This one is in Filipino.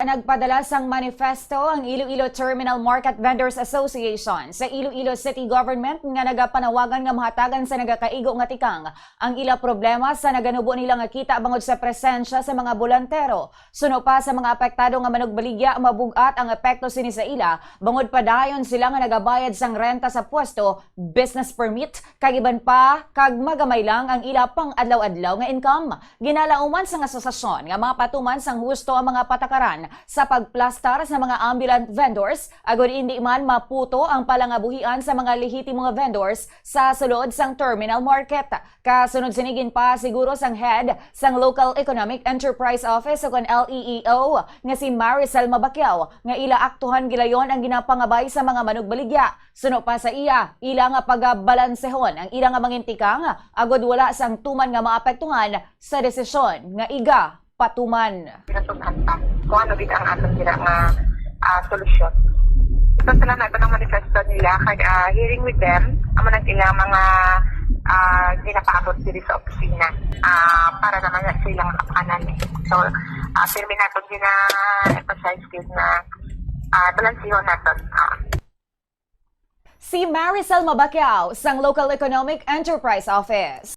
nagpadala sang manifesto ang Iloilo Terminal Market Vendors Association sa Iloilo City Government nga nagapanawagan nga mahatagan sa nagakaigo nga tikang ang ila problema sa naganubo nila nga kita bangod sa presensya sa mga bolantero. Suno pa sa mga apektado nga manugbaligya mabugat ang epekto sini sa ila bangod padayon sila nga nagabayad sang renta sa pwesto, business permit, kag iban pa kag magamay lang ang ila pang adlaw-adlaw nga income. Ginalauman sang asosasyon nga mapatuman sang husto ang mga patakaran sa pagplastar sa mga ambulant vendors agud hindi man maputo ang palangabuhian sa mga lehitimong vendors sa sulod sang terminal market. Kasunod sinigin pa siguro sang head sang Local Economic Enterprise Office o LEEO nga si Maricel Mabakyaw nga ila aktuhan gilayon ang ginapangabay sa mga manugbaligya. Suno pa sa ila nga pagabalansehon ang ila nga mangintikang agud wala sang tuman nga maapektuhan sa desisyon nga iga patuman. Pinasughan pa kung ano din ang atong sila nga solusyon. So sila na ito ng manifesto nila, kag hearing with them, amo na sila mga ginapaabot diri sa opisina para naman na sila nga kapakanan. So, firme natin gina-emphasize din na balansihon natin. Si Maricel Mabakyaw sang Local Economic Enterprise Office.